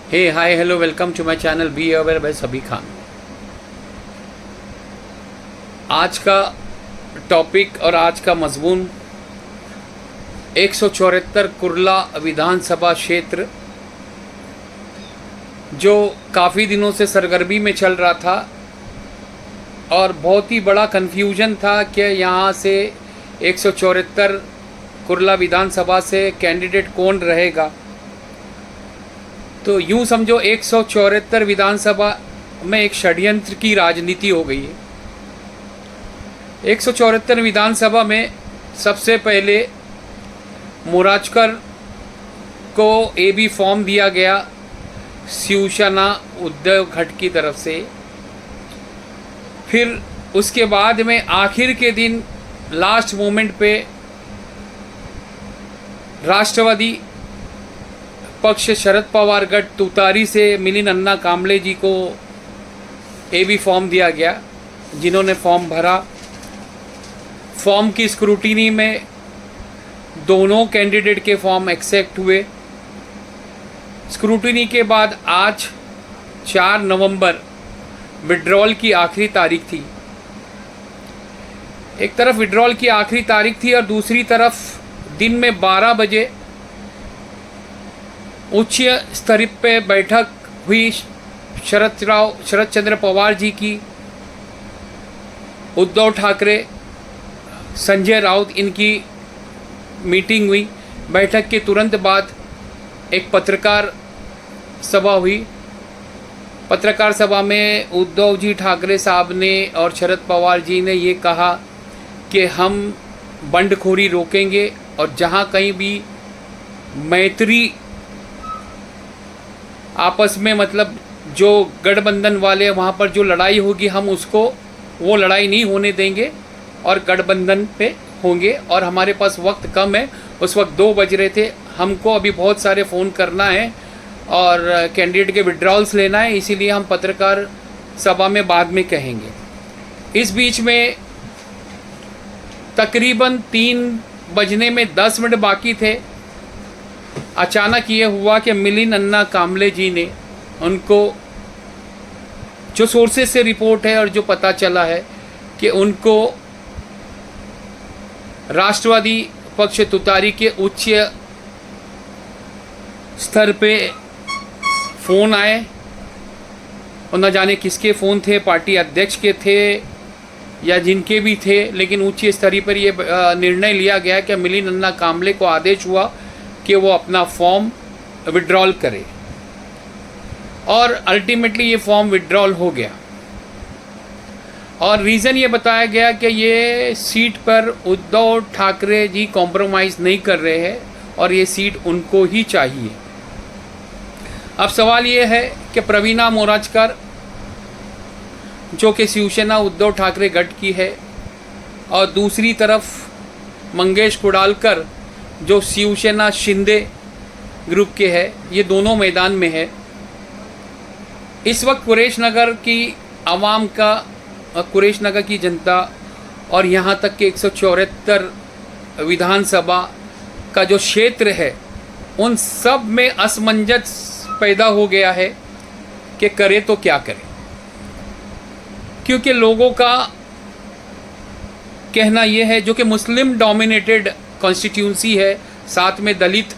Hey hi hello welcome to my channel be aware by Sabhi Khan. आज का topic और आज का मजमून 174 कुर्ला विधानसभा क्षेत्र जो काफ़ी दिनों से सरगर्मी में चल रहा था और बहुत ही बड़ा कन्फ्यूजन था कि यहाँ से 174 कुर्ला विधानसभा से कैंडिडेट कौन रहेगा। तो यूँ समझो 174 विधानसभा में एक षड्यंत्र की राजनीति हो गई है। 174 विधानसभा में सबसे पहले मोराजकर को एबी फॉर्म दिया गया शिवसेना उद्धव गट की तरफ से। फिर उसके बाद में आखिर के दिन लास्ट मोमेंट पे राष्ट्रवादी पक्ष शरद पवार गट तुतारी से मिलिंद अन्ना कांबले जी को एबी फॉर्म दिया गया, जिन्होंने फॉर्म भरा। फॉर्म की स्क्रूटिनी में दोनों कैंडिडेट के फॉर्म एक्सेप्ट हुए। स्क्रूटिनी के बाद आज 4 नवंबर विड्रॉल की आखिरी तारीख थी। एक तरफ विड्रॉल की आखिरी तारीख थी और दूसरी तरफ दिन में 12 बजे उच्च स्तर पे बैठक हुई। शरद चंद्र पवार जी की, उद्धव ठाकरे, संजय राउत, इनकी मीटिंग हुई। बैठक के तुरंत बाद एक पत्रकार सभा हुई। पत्रकार सभा में उद्धव जी ठाकरे साहब ने और शरद पवार जी ने ये कहा कि हम बंडखोरी रोकेंगे और जहाँ कहीं भी मैत्री आपस में, मतलब जो गठबंधन वाले वहाँ पर जो लड़ाई होगी, हम उसको वो लड़ाई नहीं होने देंगे और गठबंधन पे होंगे। और हमारे पास वक्त कम है, उस वक्त 2 बज रहे थे, हमको अभी बहुत सारे फ़ोन करना है और कैंडिडेट के विड्रॉल्स लेना है, इसीलिए हम पत्रकार सभा में बाद में कहेंगे। इस बीच में तकरीबन 3 बजने में 10 मिनट बाकी थे। अचानक ये हुआ कि मिलिंद अन्ना कांबले जी ने, उनको जो सोर्सेज से रिपोर्ट है और जो पता चला है कि उनको राष्ट्रवादी पक्ष तुतारी के उच्च स्तर पे फ़ोन आए और न जाने किसके फ़ोन थे, पार्टी अध्यक्ष के थे या जिनके भी थे, लेकिन उच्च स्तरीय पर ये निर्णय लिया गया कि मिलिंद अन्ना कांबले को आदेश हुआ कि वो अपना फॉर्म विड्रॉल करे और अल्टीमेटली ये फॉर्म विड्रॉल हो गया। और रीज़न ये बताया गया कि ये सीट पर उद्धव ठाकरे जी कॉम्प्रोमाइज़ नहीं कर रहे हैं और ये सीट उनको ही चाहिए। अब सवाल ये है कि प्रवीणा मोराजकर जो कि शिवसेना उद्धव ठाकरे गट की है और दूसरी तरफ मंगेश कुडालकर जो शिवसेना शिंदे ग्रुप के है, ये दोनों मैदान में है। इस वक्त कुरेश नगर की आवाम का, कुरेश नगर की जनता और यहाँ तक के 174 विधानसभा का जो क्षेत्र है, उन सब में असमंजस पैदा हो गया है कि करे तो क्या करे। क्योंकि लोगों का कहना यह है, जो कि मुस्लिम डोमिनेटेड कॉन्स्टिट्यूंसी है, साथ में दलित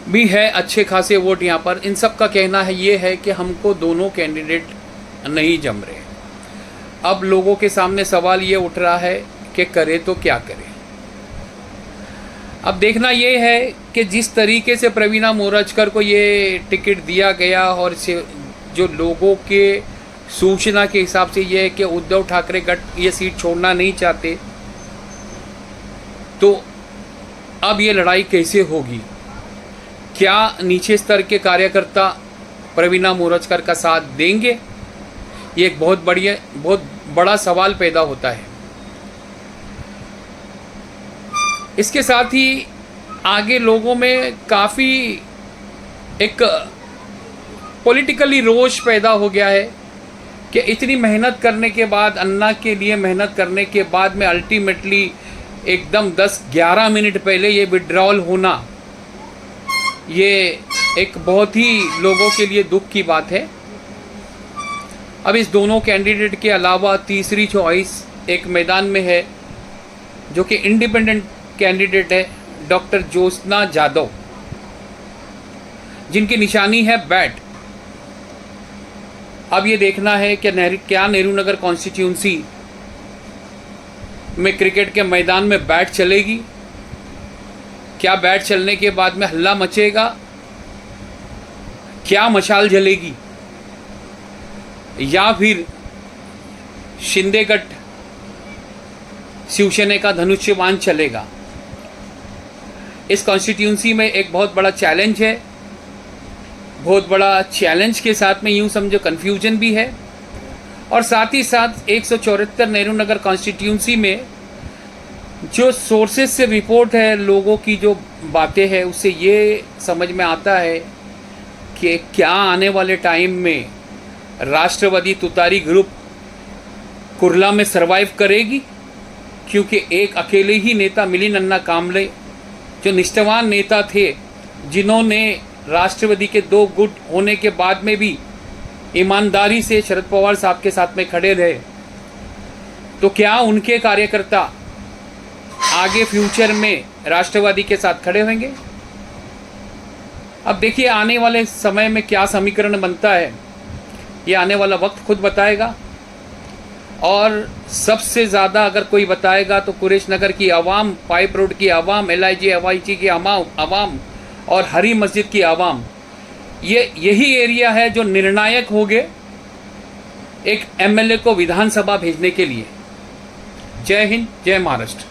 भी है, अच्छे खासे वोट यहाँ पर, इन सब का कहना है ये है कि हमको दोनों कैंडिडेट नहीं जम रहे। अब लोगों के सामने सवाल ये उठ रहा है कि करे तो क्या करे। अब देखना ये है कि जिस तरीके से प्रवीणा मोराजकर को ये टिकट दिया गया और जो लोगों के सूचना के हिसाब से ये है कि उद्धव ठाकरे गट ये सीट छोड़ना नहीं चाहते, तो अब ये लड़ाई कैसे होगी। क्या नीचे स्तर के कार्यकर्ता प्रवीणा मोराजकर का साथ देंगे, ये एक बहुत बड़ा सवाल पैदा होता है। इसके साथ ही आगे लोगों में काफ़ी एक पॉलिटिकली रोष पैदा हो गया है कि इतनी मेहनत करने के बाद, अन्ना के लिए मेहनत करने के बाद में अल्टीमेटली एकदम 10-11 मिनट पहले ये विड्रॉल होना, ये एक बहुत ही लोगों के लिए दुख की बात है। अब इस दोनों कैंडिडेट के अलावा तीसरी चॉइस एक मैदान में है जो कि इंडिपेंडेंट कैंडिडेट है, डॉक्टर ज्योत्सना जाधव, जिनकी निशानी है बैट। अब ये देखना है कि क्या नेहरू नगर कॉन्स्टिट्यूंसी में क्रिकेट के मैदान में बैट चलेगी। क्या बैट चलने के बाद में हल्ला मचेगा, क्या मशाल जलेगी, या फिर शिंदेगढ़ शिवसेना का धनुष्यबाण चलेगा। इस कॉन्स्टिट्यूंसी में एक बहुत बड़ा चैलेंज है, बहुत बड़ा चैलेंज के साथ में यूँ समझो कन्फ्यूजन भी है। और साथ ही साथ 174 नेहरू नगर कॉन्स्टिट्यूंसी में जो सोर्सेज से रिपोर्ट है, लोगों की जो बातें हैं, उससे ये समझ में आता है कि क्या आने वाले टाइम में राष्ट्रवादी तुतारी ग्रुप कुर्ला में सरवाइव करेगी, क्योंकि एक अकेले ही नेता मिलिंद अन्ना कांबले जो निष्ठावान नेता थे, जिन्होंने राष्ट्रवादी के 2 गुट होने के बाद में भी ईमानदारी से शरद पवार साहब के साथ में खड़े रहे, तो क्या उनके कार्यकर्ता आगे फ्यूचर में राष्ट्रवादी के साथ खड़े होंगे? अब देखिए आने वाले समय में क्या समीकरण बनता है, ये आने वाला वक्त खुद बताएगा। और सबसे ज़्यादा अगर कोई बताएगा तो कुरेश नगर की आवाम, पाइप रोड की आवाम, LIG हवाईची की आवाम और हरी मस्जिद की आवाम, यही एरिया है जो निर्णायक हो गए एक MLA को विधानसभा भेजने के लिए। जय हिंद, जय महाराष्ट्र।